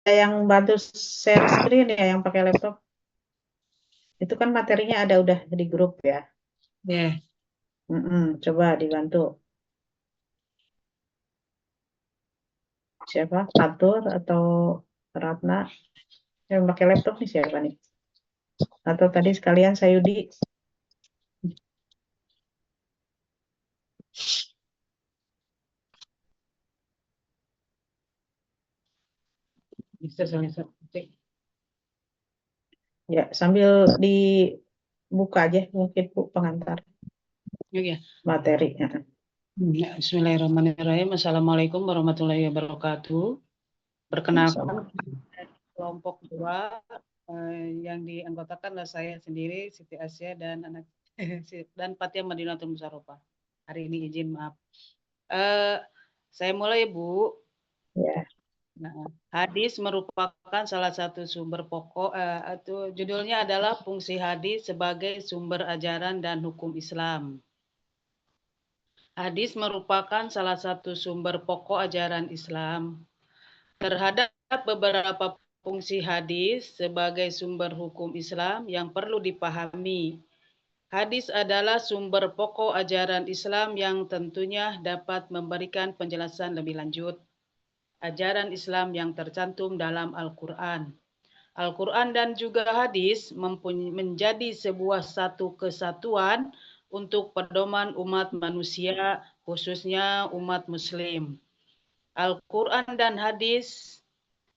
yang bantu share screen ya, yang pakai laptop. Itu kan materinya ada udah di grup ya. Ya. Coba dibantu. Siapa? Fatur atau Ratna? Yang pakai laptop nih siapa nih? Atau tadi sekalian Sayudi? Bisa sama-sama. Ya, sambil dibuka aja mungkin Bu pengantar Oh, ya. materi. Ya, Bismillahirrahmanirrahim. Assalamualaikum warahmatullahi wabarakatuh. Perkenalkan, Sama. kelompok 2 yang dianggotakan oleh saya sendiri, Siti Asya dan anak dan Fatia Madinatul Musarrofah. Hari ini izin maaf. Eh, saya mulai, Bu. Ya, Nah, hadis merupakan salah satu sumber pokok, atau judulnya adalah fungsi hadis sebagai sumber ajaran dan hukum Islam. Hadis merupakan salah satu sumber pokok ajaran Islam. Terhadap beberapa fungsi hadis sebagai sumber hukum Islam yang perlu dipahami. Hadis adalah sumber pokok ajaran Islam yang tentunya dapat memberikan penjelasan lebih lanjut ajaran Islam yang tercantum dalam Al-Quran. Al-Quran dan juga hadis menjadi sebuah satu kesatuan untuk pedoman umat manusia, khususnya umat Muslim. Al-Quran dan hadis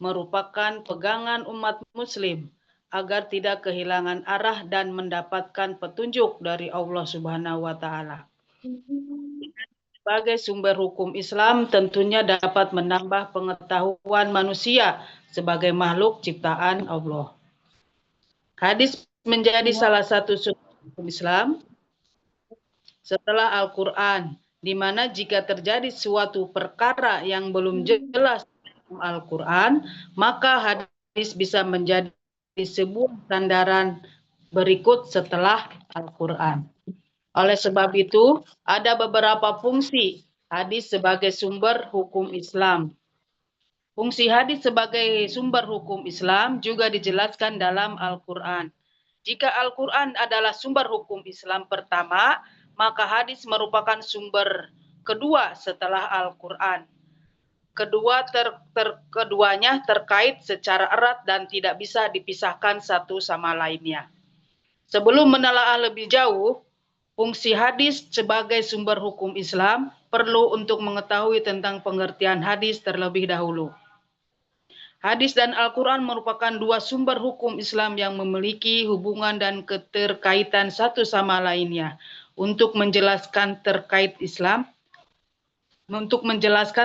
merupakan pegangan umat Muslim agar tidak kehilangan arah dan mendapatkan petunjuk dari Allah Subhanahu wa Ta'ala. Sebagai sumber hukum Islam tentunya dapat menambah pengetahuan manusia sebagai makhluk ciptaan Allah. Hadis menjadi salah satu sumber hukum Islam setelah Al-Quran, di mana jika terjadi suatu perkara yang belum jelas dalam Al-Quran, maka hadis bisa menjadi sebuah sandaran berikut setelah Al-Quran. Oleh sebab itu, ada beberapa fungsi hadis sebagai sumber hukum Islam. Fungsi hadis sebagai sumber hukum Islam juga dijelaskan dalam Al-Quran. Jika Al-Quran adalah sumber hukum Islam pertama, maka hadis merupakan sumber kedua setelah Al-Quran. Keduanya terkait secara erat dan tidak bisa dipisahkan satu sama lainnya. Sebelum menelaah lebih jauh, fungsi hadis sebagai sumber hukum Islam perlu untuk mengetahui tentang pengertian hadis terlebih dahulu. Hadis dan Al-Quran merupakan dua sumber hukum Islam yang memiliki hubungan dan keterkaitan satu sama lainnya. Untuk menjelaskan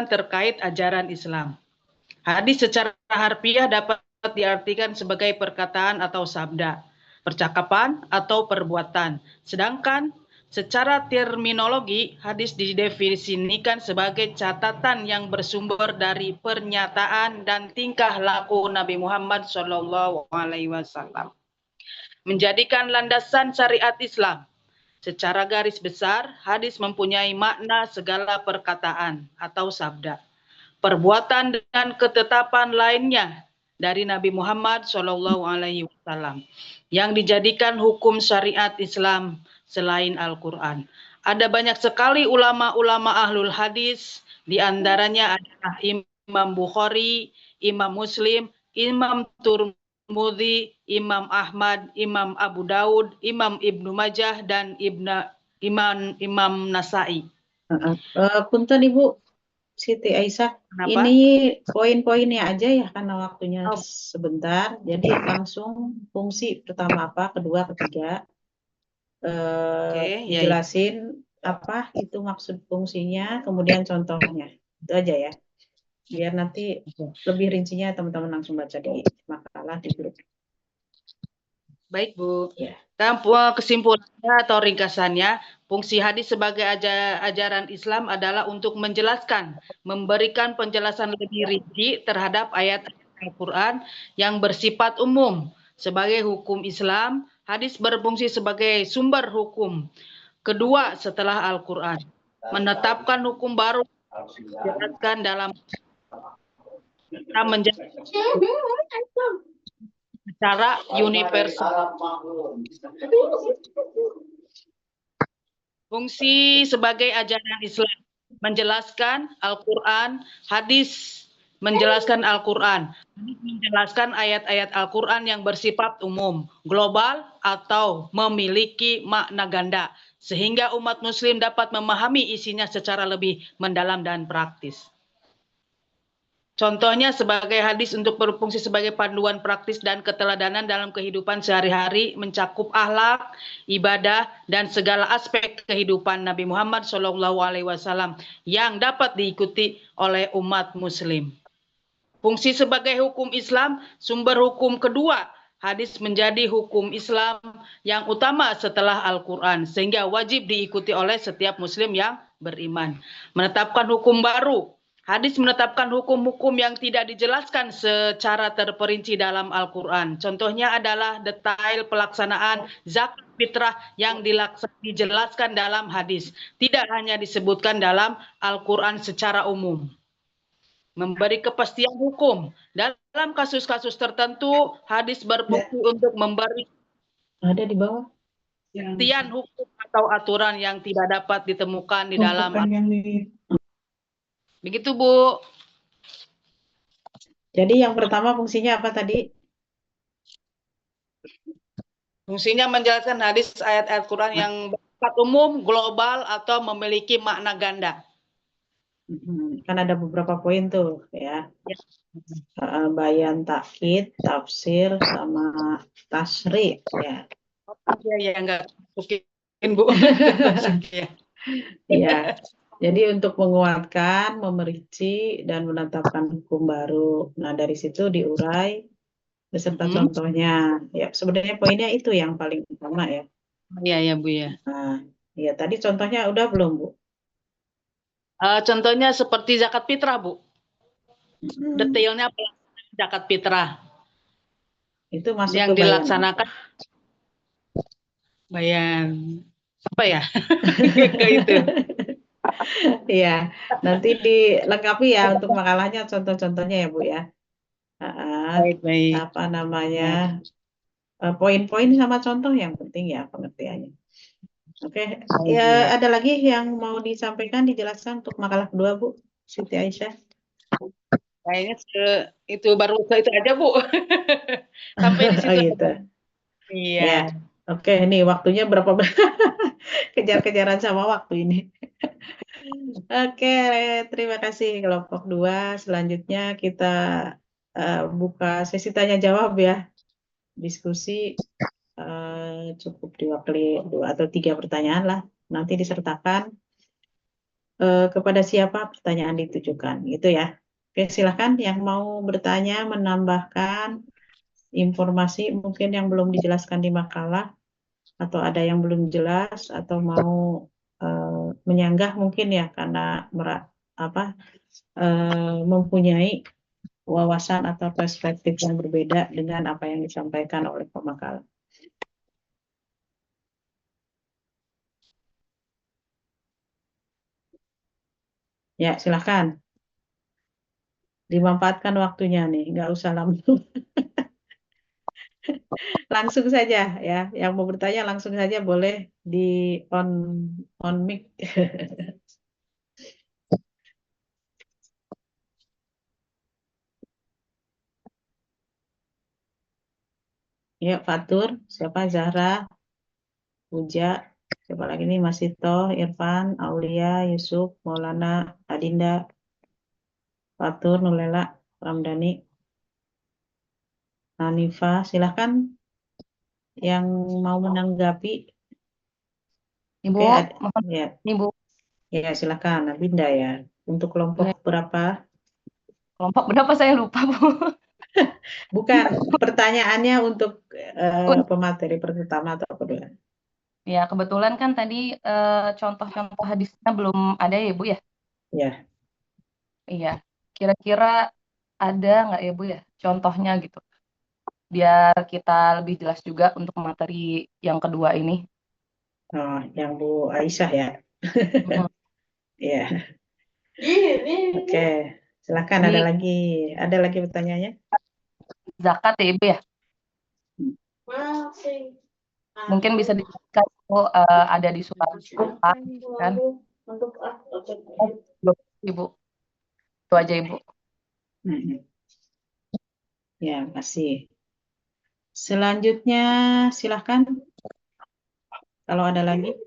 terkait ajaran Islam. Hadis secara harfiah dapat diartikan sebagai perkataan atau sabda, percakapan atau perbuatan. Sedangkan secara terminologi, hadis didefinisikan sebagai catatan yang bersumber dari pernyataan dan tingkah laku Nabi Muhammad SAW. Menjadikan landasan syariat Islam. Secara garis besar, hadis mempunyai makna segala perkataan atau sabda, perbuatan dan ketetapan lainnya dari Nabi Muhammad SAW yang dijadikan hukum syariat Islam selain Al-Quran. Ada banyak sekali ulama-ulama ahlul hadis, di antaranya adalah Imam Bukhari, Imam Muslim, Imam Turmudi, Imam Ahmad, Imam Abu Daud, Imam Ibnu Majah, dan Imam Nasai. Punten Ibu Siti Aisyah, Kenapa? ini poin-poinnya aja ya karena waktunya sebentar. Jadi langsung fungsi pertama apa, kedua, ketiga, Oke, ya. dijelasin apa itu maksud fungsinya, kemudian contohnya. Itu aja ya. Biar nanti lebih rincinya teman-teman langsung baca di makalah di grup. Baik, Bu. Ya. Kesimpulannya atau ringkasannya, fungsi hadis sebagai ajaran Islam adalah untuk menjelaskan, memberikan penjelasan lebih rinci terhadap ayat Al-Quran yang bersifat umum. Sebagai hukum Islam, hadis berfungsi sebagai sumber hukum kedua setelah Al-Quran. Menetapkan hukum baru dijelaskan dalam kita menjadi secara universal. Fungsi sebagai ajaran Islam menjelaskan Al-Quran, hadis menjelaskan Al-Quran, menjelaskan ayat-ayat Al-Quran yang bersifat umum, global, atau memiliki makna ganda, sehingga umat muslim dapat memahami isinya secara lebih mendalam dan praktis. Contohnya sebagai hadis untuk berfungsi sebagai panduan praktis dan keteladanan dalam kehidupan sehari-hari, mencakup akhlak, ibadah, dan segala aspek kehidupan Nabi Muhammad SAW yang dapat diikuti oleh umat muslim. Fungsi sebagai hukum Islam, sumber hukum kedua, hadis menjadi hukum Islam yang utama setelah Al-Quran, sehingga wajib diikuti oleh setiap muslim yang beriman. Menetapkan hukum baru, hadis menetapkan hukum-hukum yang tidak dijelaskan secara terperinci dalam Al-Quran. Contohnya adalah detail pelaksanaan zakat fitrah yang dijelaskan dalam hadis, tidak hanya disebutkan dalam Al-Quran secara umum. Memberi kepastian hukum. Dalam kasus-kasus tertentu, hadis berfungsi untuk memberi Ada di bawah. kepastian hukum atau aturan yang tidak dapat ditemukan di dalam. Begitu, Bu. Jadi yang pertama fungsinya apa tadi? Fungsinya menjelaskan hadis ayat-ayat Quran yang bersifat umum, global, atau memiliki makna ganda. Kan ada beberapa poin tuh ya. Bayan takkid, tafsir, sama tasrih ya. Ya, enggak mungkin, Bu. Ya. Jadi untuk menguatkan, memerinci, dan menetapkan hukum baru. Nah, dari situ diurai beserta contohnya. Ya, sebenarnya poinnya itu yang paling utama ya. Iya, ya, Bu ya. Nah, ya tadi contohnya udah belum, Bu? Contohnya seperti zakat fitrah, Bu. Detailnya pelaksanaan zakat fitrah. Itu masuk yang ke dilaksanakan bayan apa ya? Ke itu. Iya, nanti dilengkapi ya untuk makalahnya contoh-contohnya ya, Bu ya. Baik. Apa namanya? Poin-poin sama contoh yang penting ya pengertiannya. Oke, ya ada lagi yang mau disampaikan, dijelaskan untuk makalah kedua, Bu Siti Aisyah? Kayaknya itu baru itu aja, Bu. Sampai di situ. Oh gitu. Iya. Ya. Oke, ini waktunya berapa? Kejar-kejaran sama waktu ini. Oke, terima kasih kelompok 2. Selanjutnya kita buka sesi tanya jawab ya. Diskusi cukup diwakili 2 atau 3 pertanyaan lah. Nanti disertakan kepada siapa pertanyaan ditujukan, gitu ya. Oke, silakan yang mau bertanya, menambahkan informasi mungkin yang belum dijelaskan di makalah, atau ada yang belum jelas, atau mau menyanggah mungkin ya karena mempunyai wawasan atau perspektif yang berbeda dengan apa yang disampaikan oleh pemakalah. Ya, silahkan. Dimanfaatkan waktunya nih, nggak usah lama. Langsung saja ya, yang mau bertanya langsung saja boleh di on mic. Ya, Fatur, siapa? Zahra, Puja, siapa lagi nih? Mas Ito, Irfan, Aulia, Yusuf, Maulana, Adinda, Fatur, Nulela, Ramdhani, Hanifa, silahkan yang mau menanggapi. Ibu, Oke, ya. Ibu. Ya, silakan, Adinda ya. Untuk kelompok berapa? Kelompok berapa saya lupa, Bu. Bukan, pertanyaannya untuk pemateri pertama atau kedua. Ya, kebetulan kan tadi contoh-contoh hadisnya belum ada ya, Bu ya? Ya. Iya. Kira-kira ada nggak ya, Bu ya, contohnya gitu? Biar kita lebih jelas juga untuk materi yang kedua ini. Oh, yang Bu Aisyah ya. Ya. Oke. Silakan, Ini ada lagi pertanyaannya? zakat ya Ibu ya? Mungkin bisa dijelaskan itu ada di surat apa kan? Ibu, itu aja Ibu. Mm-mm. Ya, masih. Selanjutnya, silahkan kalau ada lagi.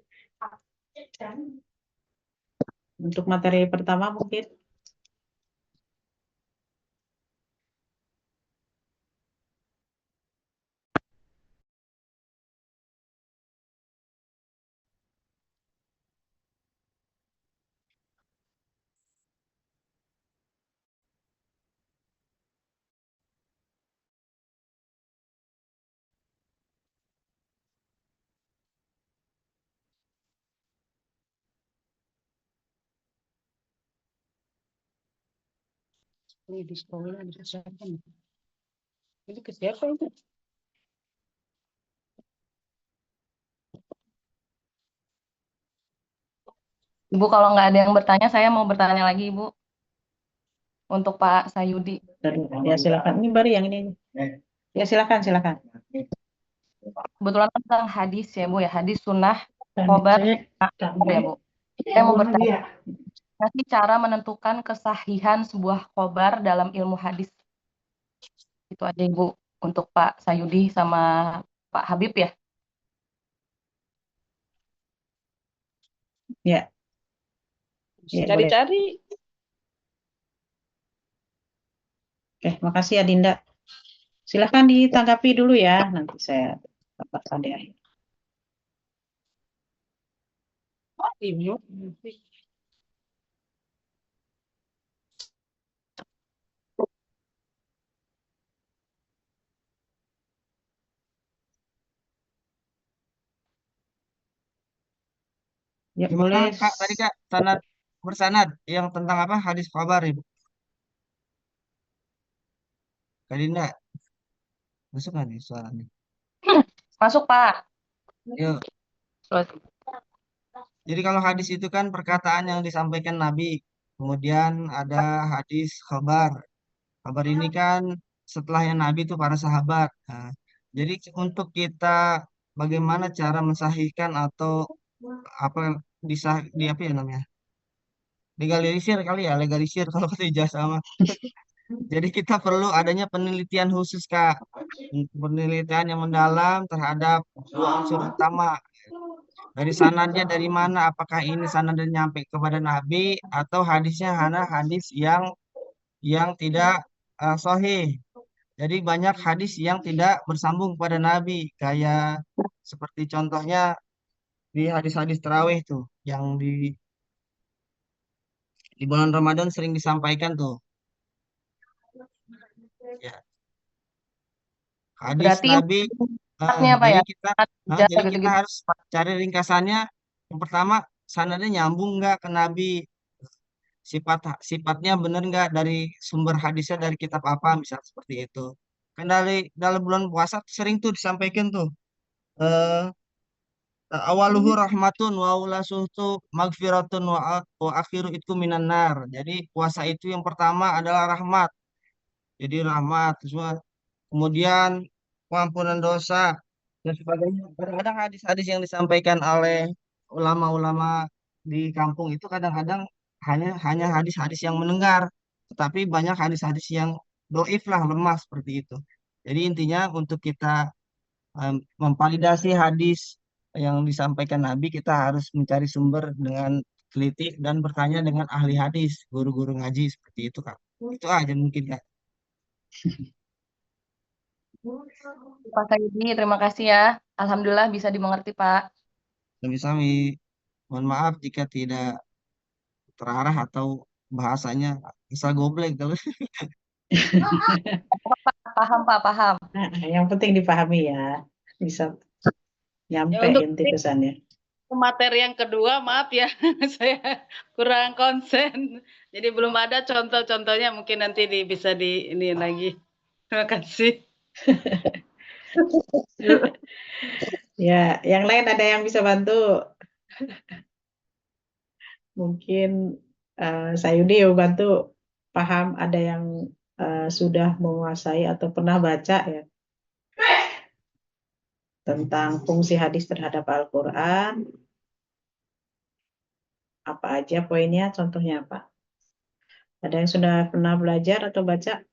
Untuk materi pertama mungkin. Ini di sekolah ada siapa nih? Ini ke siapa itu? Ibu kalau nggak ada yang bertanya, saya mau bertanya lagi Ibu untuk Pak Sayudi. Ya, silakan. Ini baru yang ini. Ya, silakan. Kebetulan tentang hadis ya Bu ya, hadis sunnah khobar ya Bu. Saya mau bertanya, sih cara menentukan kesahihan sebuah khobar dalam ilmu hadis? Itu aja Ibu untuk Pak Sayudi sama Pak Habib ya. Ya, ya, boleh. Cari-cari. Oke, makasih ya Dinda. Silahkan ditanggapi dulu ya, nanti saya tambahkan di akhir. Ini. Ya, Gimana boleh. Kak tadi Kak sanad bersanad yang tentang apa hadis kabar Ibu? Kak Dinda, masuk nggak nih suaranya? Masuk Pak. Yuk. Jadi kalau hadis itu kan perkataan yang disampaikan Nabi. Kemudian ada hadis kabar. Kabar ini kan setelahnya Nabi itu para sahabat. Nah, jadi untuk kita bagaimana cara mensahihkan atau apa di apa ya namanya? Legalisir kali ya, legalisir kalau kata ijazah sama. Jadi kita perlu adanya penelitian khusus Kak. Penelitian yang mendalam terhadap dua unsur utama. Dari sanadnya dari mana? Apakah ini sanadnya nyampe kepada Nabi atau hadisnya hanya hadis yang tidak sahih. Jadi banyak hadis yang tidak bersambung kepada Nabi. Kayak seperti contohnya di hadis-hadis tarawih tuh yang di bulan Ramadan sering disampaikan tuh. Ya, hadis Berarti Nabi. intinya apa Jadi ya? kita, Tidak jadi kita gitu-gitu. harus cari ringkasannya. Yang pertama, sanadnya nyambung nggak ke Nabi? Sifatnya benar nggak dari sumber hadisnya dari kitab apa, misal seperti itu. Kan dari dalam bulan puasa sering tuh disampaikan tuh. eh Awaluhu rahmatun wa ulasuhtu magfiratun wa akhiru itu minan nar. Jadi puasa itu yang pertama adalah rahmat. Jadi rahmat semua. Kemudian pengampunan dosa dan sebagainya. Kadang-kadang hadis-hadis yang disampaikan oleh ulama-ulama di kampung itu kadang-kadang hanya hadis-hadis yang mendengar, tetapi banyak hadis-hadis yang doif lah, lemah seperti itu. Jadi intinya untuk kita memvalidasi hadis yang disampaikan Nabi, kita harus mencari sumber dengan teliti dan bertanya dengan ahli hadis, guru-guru ngaji seperti itu Kak. Itu aja mungkin Kak. Pak Sayudi, terima kasih ya. Alhamdulillah bisa dimengerti Pak. Sami-sami. Mohon maaf jika tidak terarah atau bahasanya bisa goblek kalau Paham Pak, paham. Nah, yang penting dipahami ya, bisa nyampe Ya, untuk inti pesannya. materi yang kedua, maaf ya, saya kurang konsen. Jadi belum ada contoh-contohnya, mungkin nanti bisa ini lagi. Terima kasih. Ya, yang lain ada yang bisa bantu? Mungkin Sayudi bantu. paham, ada yang sudah menguasai atau pernah baca ya tentang fungsi hadis terhadap Al-Quran. Apa aja poinnya, contohnya apa? Ada yang sudah pernah belajar atau baca?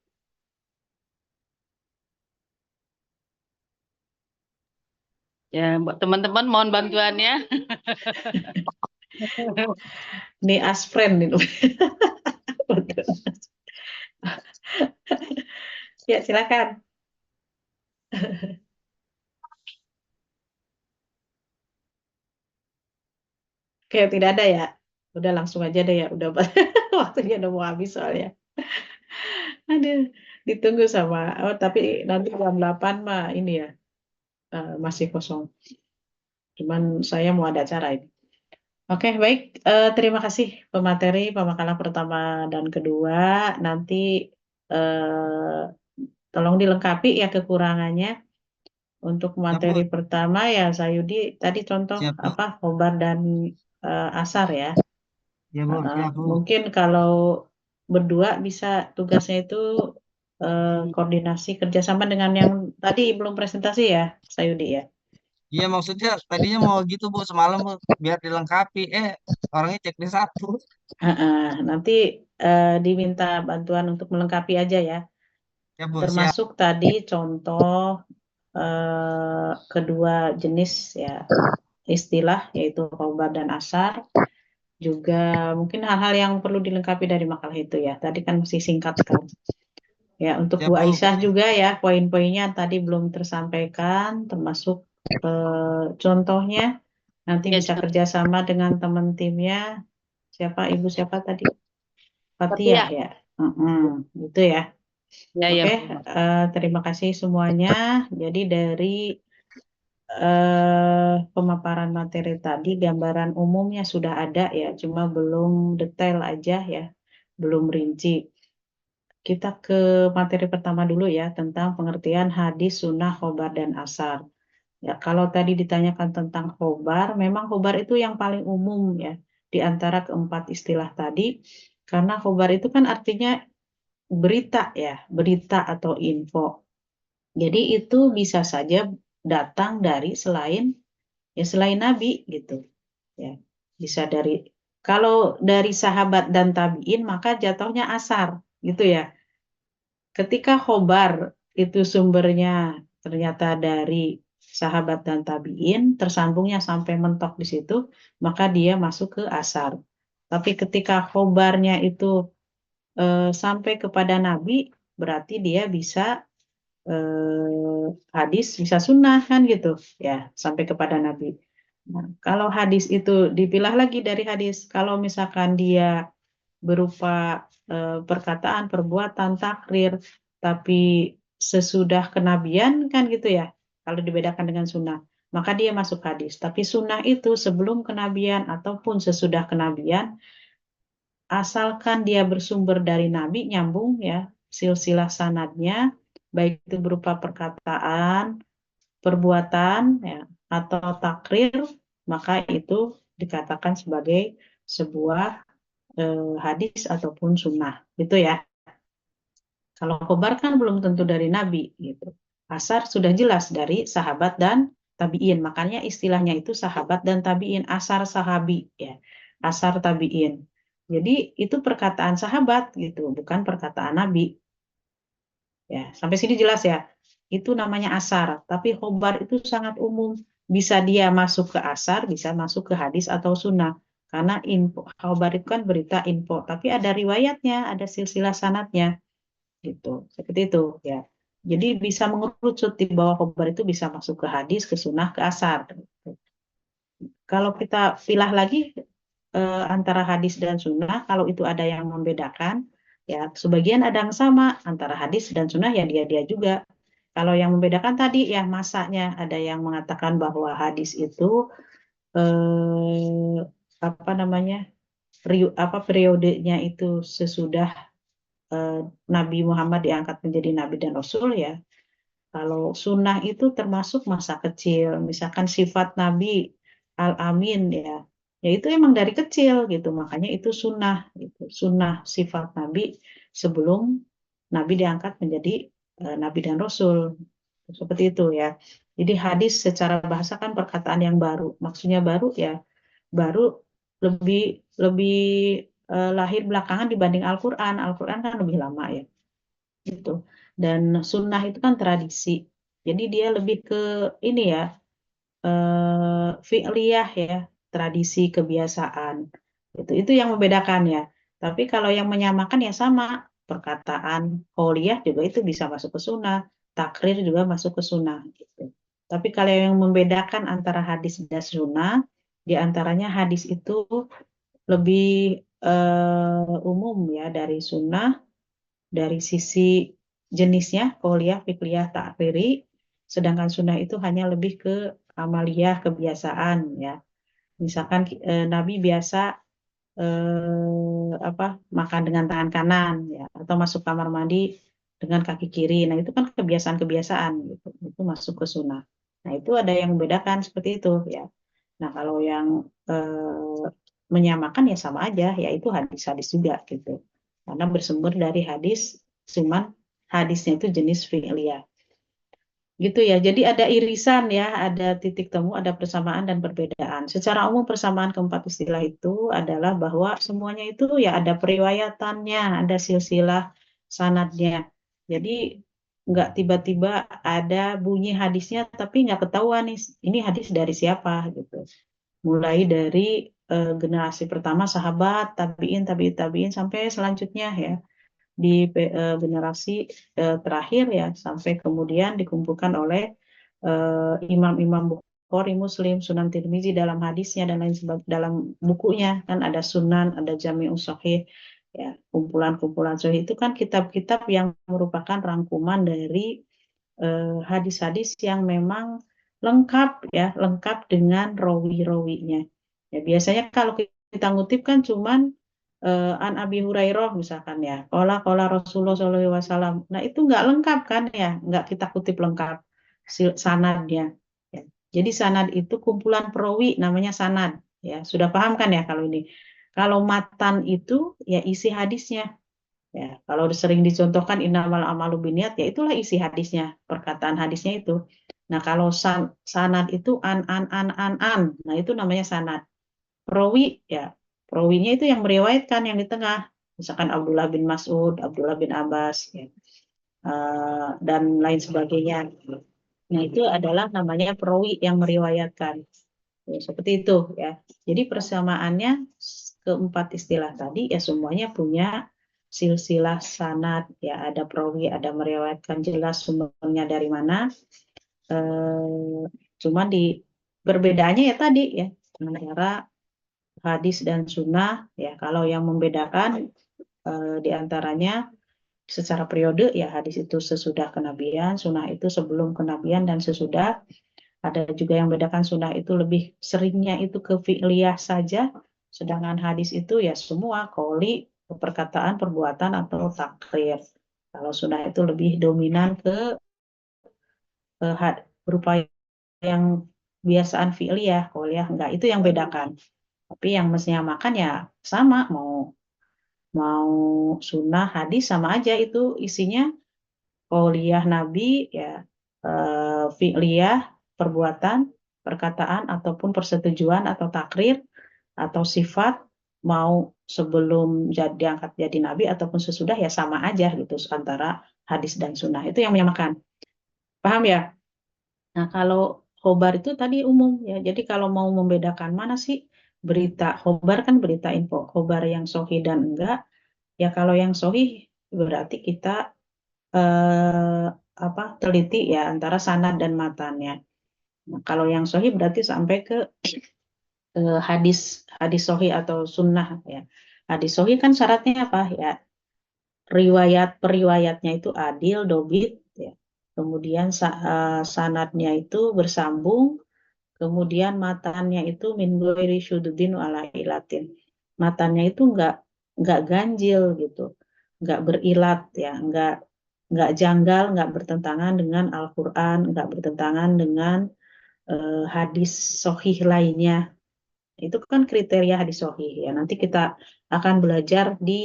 Ya, buat teman-teman mohon bantuannya. Ini aspren itu. Ya, silakan. Kayak tidak ada ya. Udah langsung aja deh ya. Udah waktunya udah mau habis soalnya. Aduh, ditunggu sama. Oh, tapi nanti jam 8 mah ini ya masih kosong. Cuman saya mau ada acara ini. Oke, baik. Terima kasih pemateri pemakalan pertama dan kedua. Nanti eh, tolong dilengkapi ya kekurangannya. Untuk Ya Bu, materi pertama ya Sayudi tadi contoh siap Bu. apa khobar dan asar ya. Ya Bu, siap Bu. Mungkin kalau berdua bisa tugasnya itu koordinasi kerjasama dengan yang tadi belum presentasi ya Sayudi ya. Iya maksudnya tadinya mau gitu Bu semalam Bu, biar dilengkapi. Orangnya checklist satu. Nanti diminta bantuan untuk melengkapi aja ya. Ya Bu, siap. Termasuk tadi contoh kedua jenis ya istilah yaitu khobar dan asar. Juga mungkin hal-hal yang perlu dilengkapi dari makalah itu ya. Tadi kan masih singkat sekali. Ya, untuk Siap Bu Bu. Aisyah juga ya, poin-poinnya tadi belum tersampaikan, termasuk contohnya. Nanti Ya, bisa kerjasama dengan teman timnya. Siapa, Ibu siapa tadi? tapi Fatia ya, ya. Gitu ya. ya. Oke, terima kasih semuanya. Jadi dari pemaparan materi tadi, gambaran umumnya sudah ada ya, cuma belum detail aja ya, belum rinci. Kita ke materi pertama dulu ya, tentang pengertian hadis, sunnah, khobar, dan asar. Ya, kalau tadi ditanyakan tentang khobar, memang khobar itu yang paling umum ya, di antara keempat istilah tadi, karena khobar itu kan artinya berita ya, berita atau info. Jadi itu bisa saja datang dari selain Nabi gitu ya. Bisa kalau dari sahabat dan tabiin maka jatuhnya asar gitu ya. Ketika khobar itu sumbernya ternyata dari sahabat dan tabiin, tersambungnya sampai mentok di situ, maka dia masuk ke asar. Tapi ketika khobarnya itu sampai kepada Nabi, berarti dia bisa hadis, bisa sunnah kan gitu ya, sampai kepada Nabi. Nah, kalau hadis itu dipilah lagi dari hadis, kalau misalkan dia berupa perkataan, perbuatan, takrir, tapi sesudah kenabian kan gitu ya, kalau dibedakan dengan sunnah, maka dia masuk hadis. Tapi sunnah itu sebelum kenabian ataupun sesudah kenabian, asalkan dia bersumber dari Nabi, nyambung ya, silsilah sanadnya, baik itu berupa perkataan, perbuatan, ya, atau takrir, maka itu dikatakan sebagai sebuah hadis ataupun sunnah, gitu ya. Kalau khobar kan belum tentu dari Nabi, gitu. Asar sudah jelas dari sahabat dan tabiin, makanya istilahnya itu sahabat dan tabiin, asar sahabi, ya, asar tabiin. Jadi itu perkataan sahabat, gitu, bukan perkataan Nabi. Ya, sampai sini jelas ya. Itu namanya asar, tapi khobar itu sangat umum. Bisa dia masuk ke asar, bisa masuk ke hadis atau sunnah. Karena info, khobar itu kan berita info, tapi ada riwayatnya, ada silsilah sanadnya, gitu. Seperti itu ya. Jadi bisa mengerucut di bawah khobar itu bisa masuk ke hadis, ke sunnah, ke asar. Kalau kita pilah lagi antara hadis dan sunnah, kalau itu ada yang membedakan, ya sebagian ada yang sama antara hadis dan sunnah ya dia juga. Kalau yang membedakan tadi ya masanya, ada yang mengatakan bahwa hadis itu eh, apa namanya periodenya itu sesudah eh, Nabi Muhammad diangkat menjadi Nabi dan Rasul ya. Kalau sunnah itu termasuk masa kecil, misalkan sifat Nabi Al-Amin ya, ya itu emang dari kecil gitu, makanya itu sunnah gitu. Sunnah sifat Nabi sebelum Nabi diangkat menjadi Nabi dan Rasul, seperti itu ya. Jadi hadis secara bahasa kan perkataan yang baru, maksudnya baru ya, baru lebih lebih lahir belakangan dibanding Al-Quran. Al-Quran kan lebih lama ya gitu. Dan sunnah itu kan tradisi, jadi dia lebih ke ini ya, fi'liyah ya, tradisi kebiasaan. Itu yang membedakan ya. Tapi kalau yang menyamakan ya sama, perkataan qauliyah juga itu bisa masuk ke sunnah, takrir juga masuk ke sunnah gitu. Tapi kalau yang membedakan antara hadis dan sunnah, di antaranya hadis itu lebih umum ya dari sunnah, dari sisi jenisnya, qauliyah, fiqliyah, takriri, sedangkan sunnah itu hanya lebih ke amaliyah, kebiasaan ya. Misalkan Nabi biasa makan dengan tangan kanan ya, atau masuk kamar mandi dengan kaki kiri. Nah, itu kan kebiasaan-kebiasaan gitu. Itu masuk ke sunnah. Nah, itu ada yang membedakan seperti itu ya. Nah, kalau yang menyamakan ya sama aja, yaitu hadis-hadis juga gitu. Karena bersumber dari hadis, cuman hadisnya itu jenis fi'liyah. Gitu ya. Jadi ada irisan ya, ada titik temu, ada persamaan dan perbedaan. Secara umum persamaan keempat istilah itu adalah bahwa semuanya itu ya ada periwayatannya, ada silsilah sanadnya. Jadi nggak tiba-tiba ada bunyi hadisnya tapi nggak ketahuan nih ini hadis dari siapa gitu. Mulai dari generasi pertama sahabat, tabiin, tabiin, tabiin sampai selanjutnya ya di generasi terakhir ya, sampai kemudian dikumpulkan oleh imam-imam Bukhari, Muslim, Sunan Tirmizi dalam hadisnya dan lain sebagainya, dalam bukunya kan ada Sunan, ada Jami'us Shahih ya, kumpulan-kumpulan Sahih itu kan kitab-kitab yang merupakan rangkuman dari hadis-hadis yang memang lengkap ya, lengkap dengan rawi-rawinya. Ya biasanya kalau kita ngutip kan cuman an Abi Hurairah misalkan ya, qala Rasulullah SAW. Nah itu nggak lengkap kan ya, nggak kita kutip lengkap sanadnya. Ya. Jadi sanad itu kumpulan perawi namanya sanad. Ya sudah paham kan ya kalau ini. Kalau matan itu ya isi hadisnya. Ya kalau sering dicontohkan innamal amalu binniyat ya itulah isi hadisnya, perkataan hadisnya itu. Nah kalau sanad itu an. Nah itu namanya sanad. Perawi ya, perawinya itu yang meriwayatkan yang di tengah, misalkan Abdullah bin Mas'ud, Abdullah bin Abbas ya, dan lain sebagainya. Nah itu adalah namanya perawi yang meriwayatkan ya, seperti itu ya. Jadi persamaannya keempat istilah tadi ya semuanya punya silsilah sanad ya, ada perawi, ada meriwayatkan, jelas sumbernya dari mana. Cuman di perbedaannya ya tadi ya antara hadis dan sunnah ya, kalau yang membedakan diantaranya secara periode ya hadis itu sesudah kenabian, sunnah itu sebelum kenabian dan sesudah. Ada juga yang membedakan sunnah itu lebih seringnya itu ke fi'liyah saja, sedangkan hadis itu ya semua qauli, perkataan, perbuatan atau takrir. Kalau sunnah itu lebih dominan ke berupa yang biasaan fi'liyah, qauliyah enggak, itu yang bedakan. Tapi yang mestinya makan ya sama, mau sunnah hadis sama aja itu isinya qauliyah Nabi ya, fi'liyah perbuatan, perkataan ataupun persetujuan atau takrir atau sifat, mau sebelum diangkat jadi Nabi ataupun sesudah ya sama aja gitu antara hadis dan sunnah, itu yang menyamakan. Paham ya? Nah, kalau khobar itu tadi umum ya. Jadi kalau mau membedakan mana sih berita khobar, kan berita info, khobar yang sahih dan enggak. Ya kalau yang sahih berarti kita teliti ya antara sanad dan matannya. Nah, kalau yang sahih berarti sampai ke hadis sahih atau sunnah ya. Hadis sahih kan syaratnya apa ya? Periwayatnya itu adil, dobit ya. Kemudian sanadnya itu bersambung, kemudian matannya itu min ghairi syuddin ala ilatin. Matannya itu enggak ganjil gitu, enggak berilat ya, enggak janggal, enggak bertentangan dengan Al-Qur'an, enggak bertentangan dengan hadis sahih lainnya. Itu kan kriteria hadis sahih ya. Nanti kita akan belajar di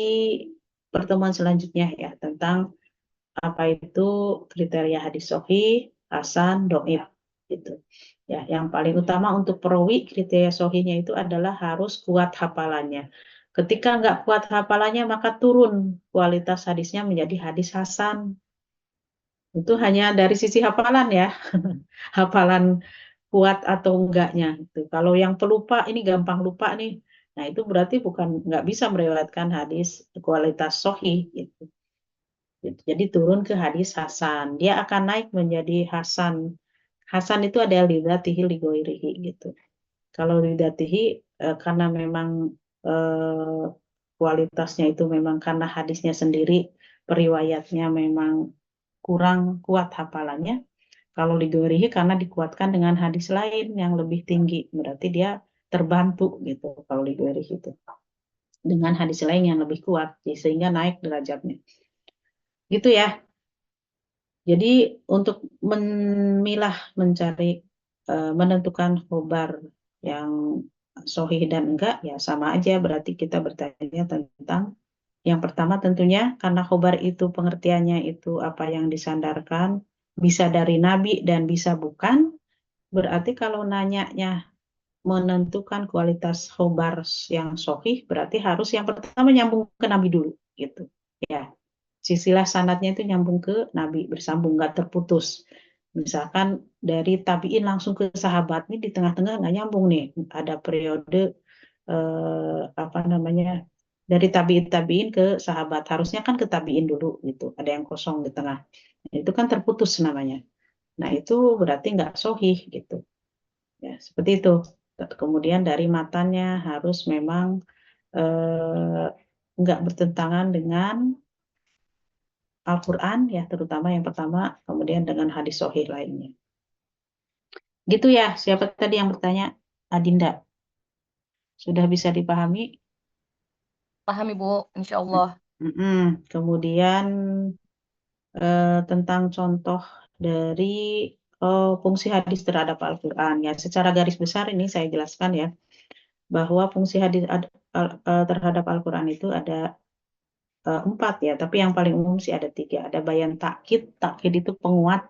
pertemuan selanjutnya ya tentang apa itu kriteria hadis sahih, hasan, dhaif gitu. Ya, yang paling utama untuk perawi kriteria sahihnya itu adalah harus kuat hafalannya. Ketika nggak kuat hafalannya maka turun kualitas hadisnya menjadi hadis hasan. Itu hanya dari sisi hafalan ya, hafalan kuat atau enggaknya. Gitu. Kalau yang pelupa ini gampang lupa nih, nah itu berarti bukan nggak bisa meriwayatkan hadis kualitas sahih gitu. Jadi turun ke hadis hasan. Dia akan naik menjadi hasan. Hasan itu ada lidzatihi li ghairihi gitu. Kalau lidzatihi karena memang eh, kualitasnya itu memang karena hadisnya sendiri, periwayatnya memang kurang kuat hafalannya. Kalau li ghairihi karena dikuatkan dengan hadis lain yang lebih tinggi, berarti dia terbantu gitu kalau li ghairihi itu dengan hadis lain yang lebih kuat sehingga naik derajatnya. Gitu ya. Jadi untuk mencari, menentukan khobar yang sahih dan enggak, ya sama aja berarti kita bertanya tentang yang pertama tentunya karena khobar itu pengertiannya itu apa yang disandarkan, bisa dari Nabi dan bisa bukan, berarti kalau nanyanya menentukan kualitas khobar yang sahih, berarti harus yang pertama nyambung ke Nabi dulu, gitu. Ya, silsilah sanadnya itu nyambung ke Nabi, bersambung, nggak terputus. Misalkan dari tabiin langsung ke sahabat, ini di tengah-tengah nggak nyambung nih. Ada periode apa namanya dari tabiin ke sahabat, harusnya kan ke tabiin dulu gitu. Ada yang kosong di tengah, itu kan terputus namanya. Nah itu berarti nggak sahih gitu. Ya seperti itu. Kemudian dari matanya harus memang nggak bertentangan dengan Al-Quran ya terutama yang pertama, kemudian dengan hadis sahih lainnya. Gitu ya, siapa tadi yang bertanya? Adinda, sudah bisa dipahami? Paham Ibu, insya Allah. Kemudian tentang contoh dari fungsi hadis terhadap Al-Quran ya, secara garis besar ini saya jelaskan ya, bahwa fungsi hadis terhadap Al-Quran itu ada 4 ya, tapi yang paling umum sih ada 3. Ada bayan takkid, takkid itu penguat,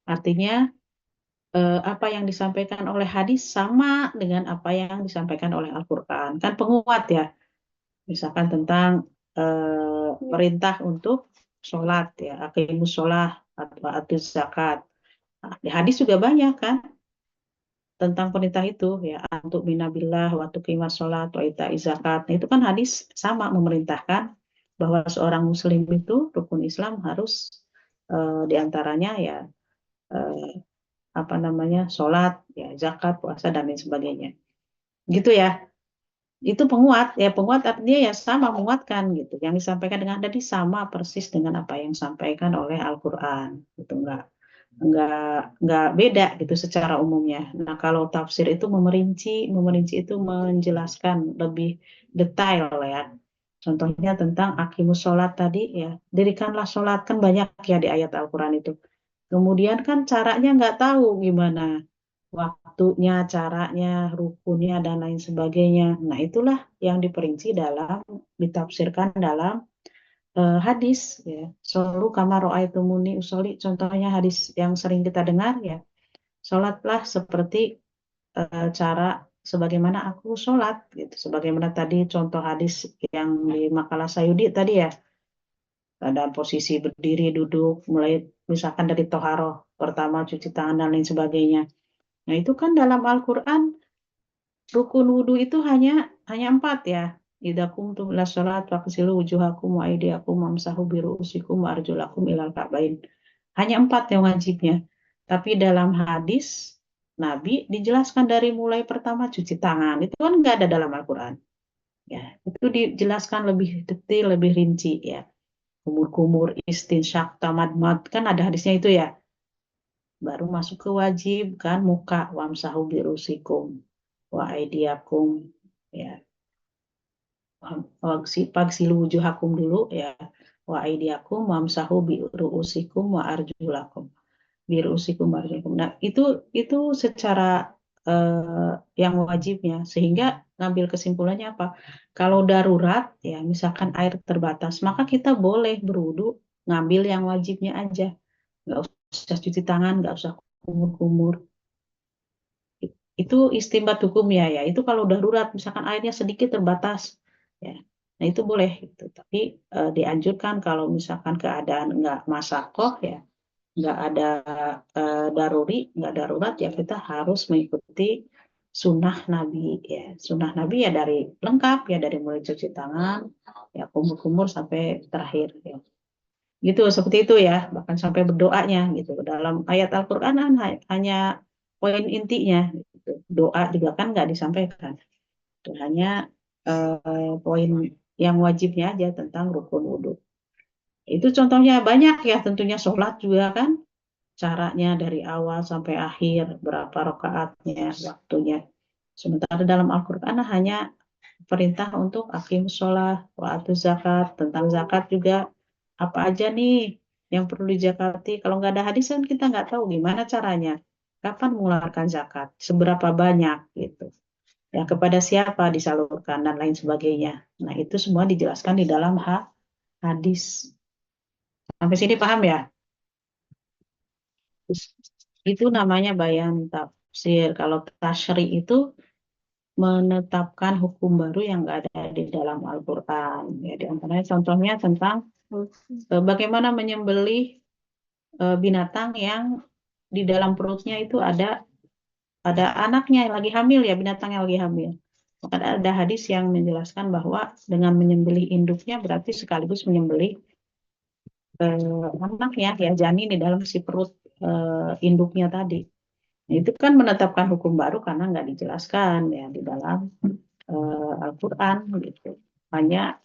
artinya apa yang disampaikan oleh hadis sama dengan apa yang disampaikan oleh Al-Quran. Kan penguat ya, misalkan tentang perintah untuk sholat ya, aqimus sholah atau atuz zakat. Nah, di hadis juga banyak kan tentang perintah itu ya, untuk minabillah wa tuqimas sholat wa ita zakat. Nah, itu kan hadis sama memerintahkan bahwa seorang muslim itu rukun Islam harus diantaranya ya apa namanya sholat ya, zakat, puasa dan lain sebagainya gitu ya. Itu penguat ya, penguat artinya ya sama menguatkan gitu, yang disampaikan dengan tadi sama persis dengan apa yang disampaikan oleh Al-Quran gitu, enggak beda gitu secara umumnya. Nah kalau tafsir itu memerinci itu menjelaskan lebih detail ya. Contohnya tentang aqimus sholat tadi ya, dirikanlah sholat, kan banyak ya di ayat Al-Quran itu. Kemudian kan caranya nggak tahu gimana, waktunya, caranya, rukunnya, dan lain sebagainya. Nah, itulah yang diperinci ditafsirkan dalam hadis. Ya. Solu kama ro'aitumuni usoli, contohnya hadis yang sering kita dengar ya, sholatlah seperti cara sebagaimana aku sholat. Gitu. Sebagaimana tadi contoh hadis yang di makalah Sayudi tadi ya, ada posisi berdiri, duduk, mulai misalkan dari toharoh, pertama cuci tangan dan lain sebagainya. Nah itu kan dalam Al-Quran rukun wudhu itu hanya 4 ya. Idza qumtum ila sholat faghsilu wujuhakum wa aydiyakum wamsahu biru'usikum wa arjulakum ilal ka'bain. Hanya 4 yang wajibnya. Tapi dalam hadis Nabi dijelaskan dari mulai pertama cuci tangan. Itu kan nggak ada dalam Al-Quran. Ya, itu dijelaskan lebih detail, lebih rinci ya. Kumur-kumur, istinsyak, tamadmad, kan ada hadisnya itu ya. Baru masuk ke wajib kan muka, wamsahu birusikum wa aidiakum ya, pagsilu wujuhakum dulu ya, wa aidiakum wamsahu birusikum wa arjulakum birusikum wa arjulakum. Nah itu secara yang wajibnya. Sehingga ngambil kesimpulannya apa? Kalau darurat, ya misalkan air terbatas, maka kita boleh berwudu ngambil yang wajibnya aja. Nggak usah cuci tangan, nggak usah kumur-kumur. Itu istimbat hukumnya ya. Itu kalau darurat, misalkan airnya sedikit terbatas, ya. Nah itu boleh. Gitu. Tapi dianjurkan kalau misalkan keadaan nggak masakoh ya, nggak ada nggak darurat ya kita harus mengikuti sunnah Nabi ya. Sunnah Nabi ya dari lengkap ya dari mulai cuci tangan ya kumur-kumur sampai terakhir ya. Gitu seperti itu ya bahkan sampai berdoanya gitu dalam ayat Al-Qur'an hanya poin intinya gitu. Doa juga kan nggak disampaikan. Itu hanya poin yang wajibnya aja tentang rukun wudhu. Itu contohnya banyak ya tentunya sholat juga kan caranya dari awal sampai akhir, berapa rakaatnya, waktunya. Sementara dalam Al-Qur'an hanya perintah untuk aqimus sholat, wa atuz zakat, tentang zakat juga apa aja nih yang perlu dizakati. Kalau nggak ada hadis kan kita nggak tahu gimana caranya, kapan mengeluarkan zakat, seberapa banyak gitu. Ya kepada siapa disalurkan dan lain sebagainya. Nah, itu semua dijelaskan di dalam hadis. Sampai sini paham ya? Itu namanya bayan tafsir. Kalau tasyri itu menetapkan hukum baru yang nggak ada di dalam Al-Quran. Ya, di antaranya contohnya tentang bagaimana menyembelih binatang yang di dalam perutnya itu ada anaknya yang lagi hamil ya, binatang yang lagi hamil. Maka ada hadis yang menjelaskan bahwa dengan menyembelih induknya berarti sekaligus menyembelih anaknya ya janin di dalam si perut induknya tadi. Nah, itu kan menetapkan hukum baru karena nggak dijelaskan ya di dalam Al-Quran gitu. Hanya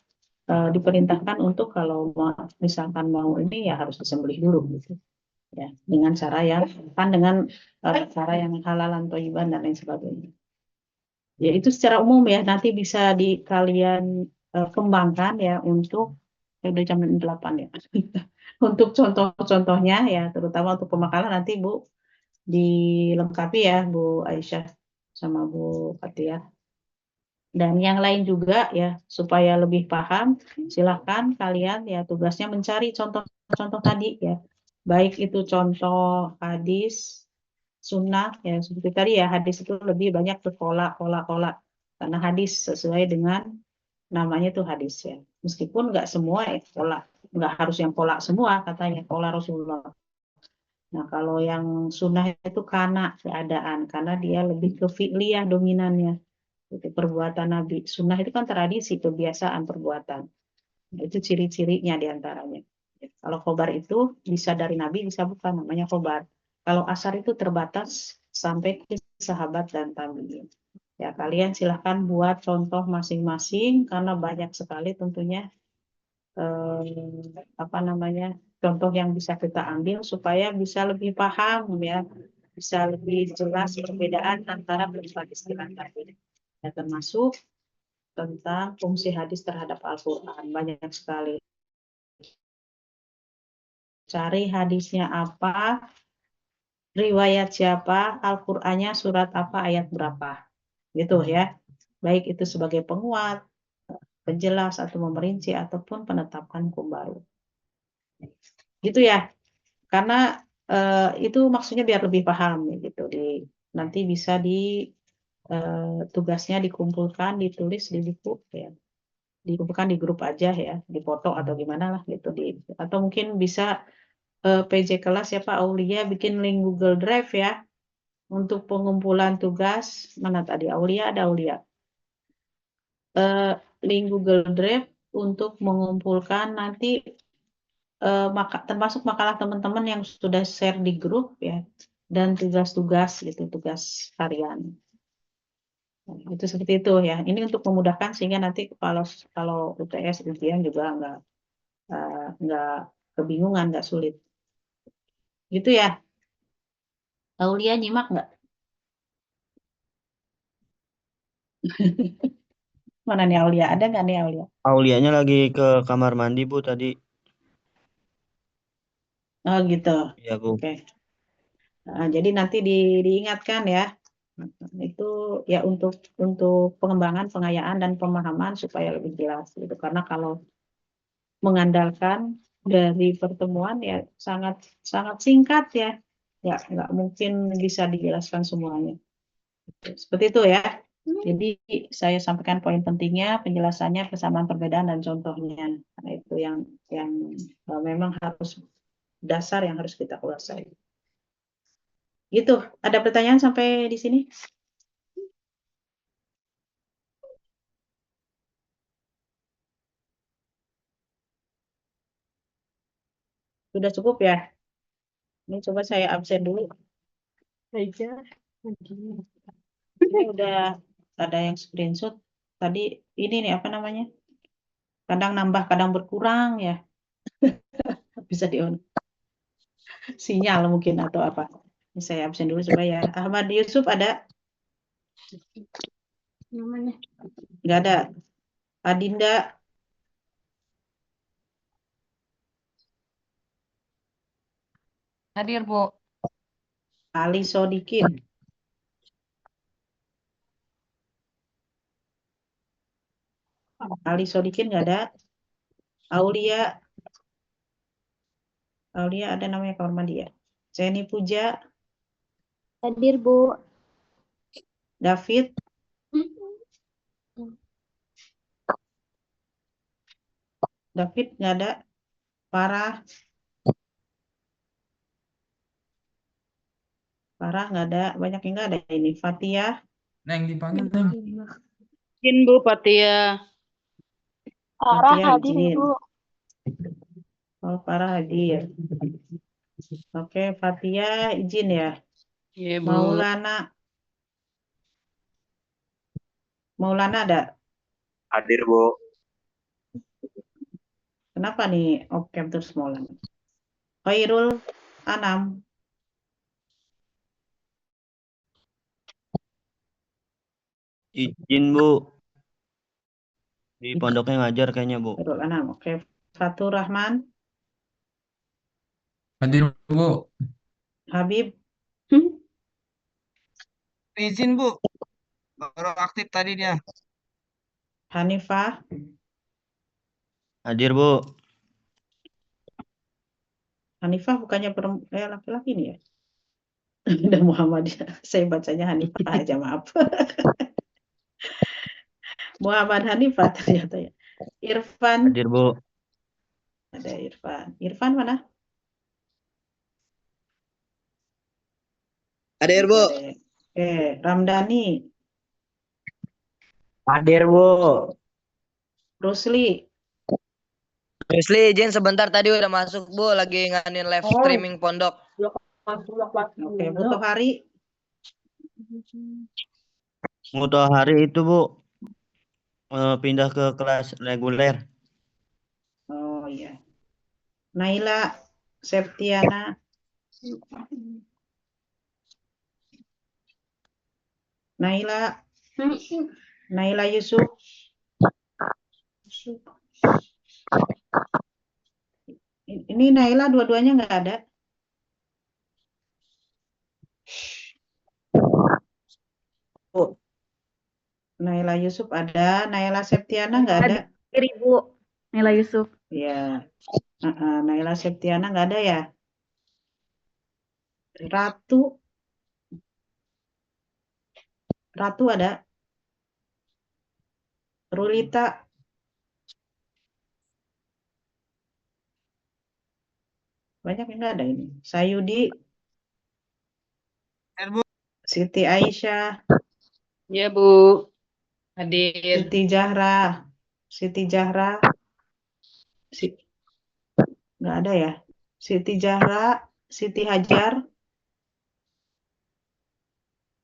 diperintahkan untuk kalau misalkan mau ini ya harus disembelih dulu gitu. Ya, dengan cara yang kan dengan cara yang halalan thayyiban dan lain sebagainya. Ya itu secara umum ya nanti bisa di kalian kembangkan ya untuk udah jam 8 ya. Untuk contoh-contohnya ya terutama untuk pemakalan nanti Bu dilengkapi ya Bu Aisyah sama Bu Fatia. Dan yang lain juga ya supaya lebih paham silahkan kalian ya tugasnya mencari contoh-contoh tadi ya. Baik itu contoh hadis, sunnah ya seperti tadi ya hadis itu lebih banyak berpola, pola. Karena hadis sesuai dengan namanya itu hadis ya. Meskipun nggak semua ya pola, nggak harus yang pola semua katanya pola Rasulullah. Nah kalau yang sunnah itu karena keadaan, karena dia lebih ke fi'liyah dominannya. Itu perbuatan Nabi. Sunnah itu kan tradisi, kebiasaan perbuatan. Nah, itu ciri-cirinya diantaranya. Kalau khobar itu bisa dari Nabi, bisa bukan, namanya khobar. Kalau asar itu terbatas sampai ke sahabat dan tabi'in. Ya, kalian silahkan buat contoh masing-masing karena banyak sekali tentunya apa namanya contoh yang bisa kita ambil supaya bisa lebih paham ya, bisa lebih jelas perbedaan antara berbagai istilah tadi. Ya, termasuk tentang fungsi hadis terhadap Al-Quran. Banyak sekali. Cari hadisnya apa, riwayat siapa, Al-Qur'annya surat apa, ayat berapa. Gitu ya. Baik itu sebagai penguat, penjelas atau memerinci ataupun penetapan hukum baru. Gitu ya. Karena itu maksudnya biar lebih paham gitu nanti bisa tugasnya dikumpulkan, ditulis di buku ya. Dikumpulkan di grup aja ya, dipoto atau gimana lah gitu atau mungkin bisa PJ kelas ya Pak Aulia bikin link Google Drive ya untuk pengumpulan tugas. Mana tadi Aulia ada Aulia. Link Google Drive untuk mengumpulkan nanti termasuk makalah teman-teman yang sudah share di grup ya dan tugas-tugas gitu, tugas harian. Nah, itu seperti itu ya. Ini untuk memudahkan sehingga nanti kalau UTS ujian juga nggak kebingungan, nggak sulit. Gitu ya. Aulia nyimak nggak? Mana nih Aulia? Ada nggak nih Aulia? Aulianya lagi ke kamar mandi, Bu, tadi. Oh gitu. Iya, Bu. Oke. Nah, jadi nanti diingatkan ya. Itu ya untuk pengembangan, pengayaan dan pemahaman supaya lebih jelas gitu. Karena kalau mengandalkan dari pertemuan ya sangat singkat ya. Ya nggak mungkin bisa dijelaskan semuanya. Seperti itu ya. Jadi saya sampaikan poin pentingnya, penjelasannya, kesamaan perbedaan dan contohnya. Nah, itu yang memang harus dasar yang harus kita kuasai. Gitu. Ada pertanyaan sampai di sini? Sudah cukup ya? Ini coba saya absen dulu. Ini udah ada yang screenshot. Tadi ini nih apa namanya? Kadang nambah, kadang berkurang ya. Bisa di on. Sinyal mungkin atau apa. Ini saya absen dulu supaya Ahmad Yusuf ada? Namanya? Nggak ada. Adinda, Hadir, Bu. Ali Sodikin, Ali Sodikin nggak ada. Aulia ada namanya kamar mandi ya. Jenny Puja, Hadir, Bu. David, nggak ada. Farah nggak ada. Banyak yang nggak ada ini. Fatia, Neng dipanggil, Neng. Izin Bu Fatia. Farah Fatia hadir, izin. Ibu. Oh, Farah hadir. Oke, Fatia izin ya. Iya Bu. Maulana ada. Hadir, Bu. Kenapa nih oke terus Maulana? Khairul Anam, Izin Bu, di pondoknya ngajar kayaknya Bu. Khairul Anam. Oke, Fatur Rahman, Hadir, Bu. Habib, Izin Bu, baru aktif tadi dia. Hanifah, Hadir Bu. Hanifah bukannya laki-laki nih ya? Dan Muhammad, saya bacanya Hanifah aja, maaf. Muhammad Hanifah ternyata ya. Irfan, Hadir Bu. ada Irfan. Irfan mana? Hadir, Bu. Oke, Ramdhani, Hadir, Bu. Rusli, Izin sebentar tadi udah masuk, Bu. Lagi nganin live streaming pondok. oke, Butuh Hari, Mutahari itu Bu, pindah ke kelas reguler. oh iya. Naila Septiana, Naila Yusuf, ini Naila dua-duanya nggak ada. Naila Yusuf ada, Naila Septiana nggak ada. Ibu. Nila Yusuf. Ya, Naila Septiana nggak ada ya. Ratu ada. Rulita, banyak yang nggak ada ini. Sayudi, Hadir Bu. Siti Aisyah, Iya Bu. Hadir. Siti Zahra, nggak ada ya. Siti Zahra, Siti Hajar,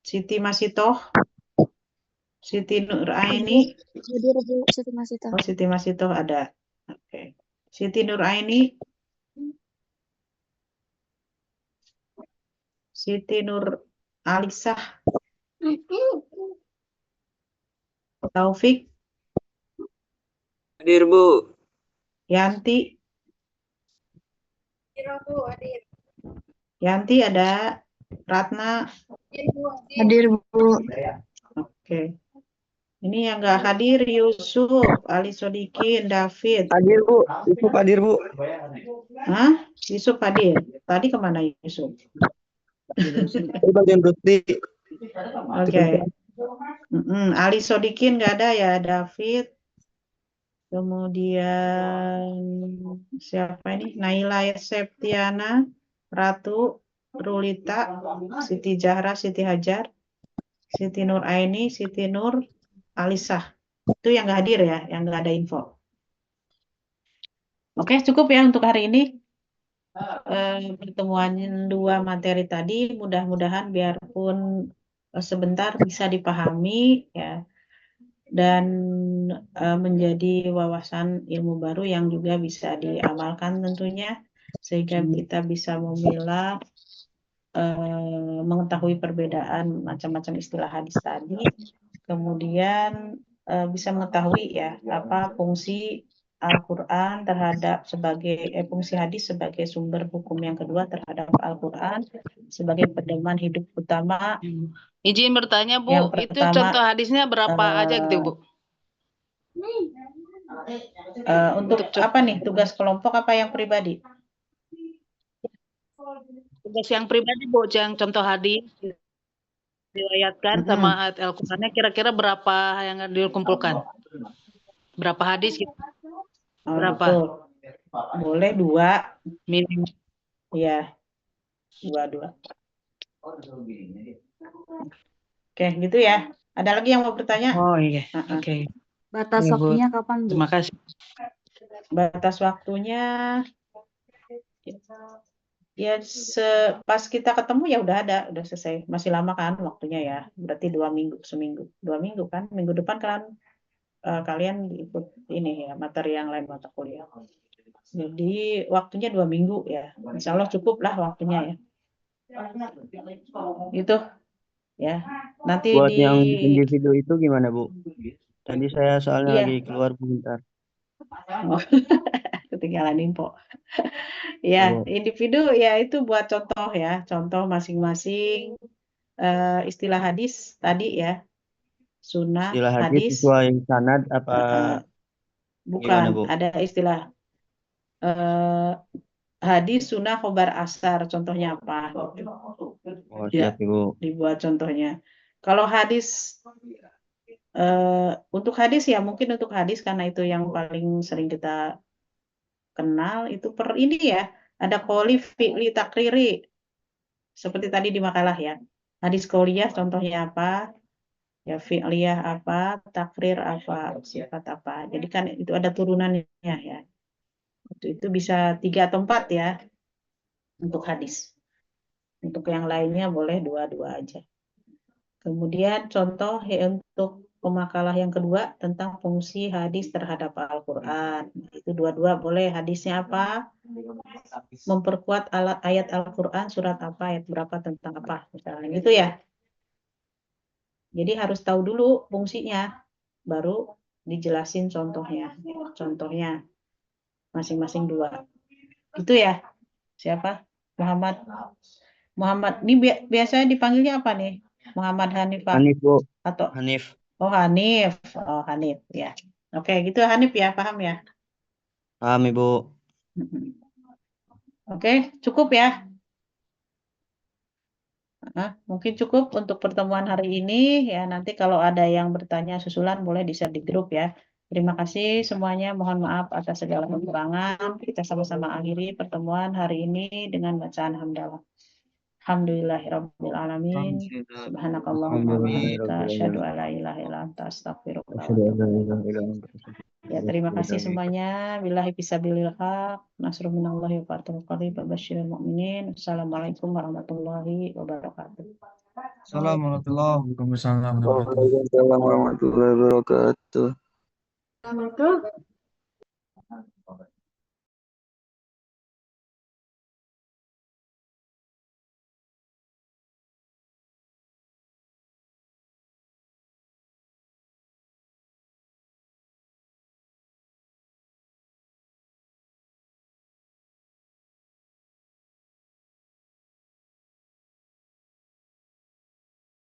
Siti Masitoh, Siti Nuraini, Hadir, Bu. Siti Masito. oh Siti Masitoh ada. Oke. Siti Nuraini, Siti Nur Alisah, Taufik, Hadir, Bu. Yanti, Yanti ada. Ratna, Hadir, Bu. Oke. Ini yang nggak hadir Yusuf, Ali Sodikin, David. Hadir Bu, Yusuf hadir Bu. Hah? Yusuf hadir. Tadi kemana Yusuf? Di bagian Rusdi. Oke. Ali Sodikin nggak ada ya, David. Kemudian siapa ini? Naila Septiana, Ratu, Rulita, Siti Zahra, Siti Hajar, Siti Nur Aini, Siti Nur, Alisah. Itu yang nggak hadir ya, yang nggak ada info. Oke, cukup ya untuk hari ini. Pertemuan dua materi tadi, mudah-mudahan biarpun sebentar bisa dipahami ya, dan menjadi wawasan ilmu baru yang juga bisa diamalkan tentunya, sehingga kita bisa memilah, mengetahui perbedaan macam-macam istilah hadis tadi, kemudian bisa mengetahui ya apa fungsi Al-Quran terhadap fungsi hadis sebagai sumber hukum yang kedua terhadap Al-Quran sebagai pedoman hidup utama. Izin bertanya, Bu, Yang itu pertama, contoh hadisnya berapa aja gitu, Bu? Untuk apa nih, tugas kelompok apa yang pribadi? Tugas yang pribadi, Bu, yang contoh hadis diriwayatkan sama ayat Al-Qur'annya kira-kira berapa yang dikumpulkan? Berapa hadis gitu? Berapa? Betul. Boleh 2. Minimal. Ya, 2. Oke, gitu ya. Ada lagi yang mau bertanya? Oh iya, oke. Batas Ya, Bu. waktunya kapan, Bu? Terima kasih. Batas waktunya ya pas kita ketemu ya udah selesai. Masih lama kan waktunya ya. Berarti 2 minggu, seminggu. 2 minggu kan. Minggu depan kan kalian ikut ini ya, materi yang lain mata kuliah. Jadi waktunya 2 minggu ya. Insya Allah cukup lah waktunya ya. Gitu ya. Nanti Buat yang individu itu gimana Bu? Tadi saya soalnya Iya. lagi keluar bentar. Oh, ketinggalan info. Ya, individu ya itu buat contoh ya, contoh masing-masing istilah hadis tadi ya, sunnah, Istilah hadis hadis, sesuai sanad apa gimana, Bu? bukan, ada istilah hadis, sunnah, khobar, asar, contohnya apa? Oh, Ya, siap Ibu. dibuat contohnya. Kalau hadis, untuk hadis ya mungkin untuk hadis karena itu yang paling sering kita kenal itu ini ya, ada qauli, fi'li, takriri. Seperti tadi di makalah ya. Hadis qauliyah contohnya apa? Ya fi'liyah apa, takrir apa, sifat apa. Jadi kan itu ada turunannya ya. Itu bisa 3 atau 4 ya untuk hadis. Untuk yang lainnya boleh 2 aja. Kemudian contoh untuk pemakalah yang kedua tentang fungsi hadis terhadap Al-Quran. Itu 2 boleh. Hadisnya apa? Memperkuat ayat Al-Quran surat apa, ayat berapa, tentang apa. Misalnya gitu ya. Jadi harus tahu dulu fungsinya, baru dijelasin contohnya. Contohnya masing-masing 2. Gitu ya. Siapa? Muhammad. Ini biasanya dipanggilnya apa nih? Muhammad Hanifah. Hanif Bu. Atau Hanif. Oh Hanif. Oh Hanif ya. Oke, gitu Hanif ya, paham ya? Paham Ibu. Oke, cukup ya. Mungkin cukup untuk pertemuan hari ini ya. Nanti kalau ada yang bertanya susulan boleh di-share di grup ya. Terima kasih semuanya. Mohon maaf atas segala kekurangan. Kita sama-sama akhiri pertemuan hari ini dengan bacaan hamdalah. Alhamdulillahirabbil alamin. Subhanakallahumma wa bihamdika asyhadu an la ilaha illa anta astaghfiruka wa atubu ilaik. Ya, terima kasih semuanya. Billahi fisabilil haq. Nasrul minallahi wa fathul qarib. Basyiril mu'minin. Assalamualaikum warahmatullahi wabarakatuh. Assalamualaikum Waalaikumsalam warahmatullahi wabarakatuh. warahmatullahi wabarakatuh. Assalamualaikum.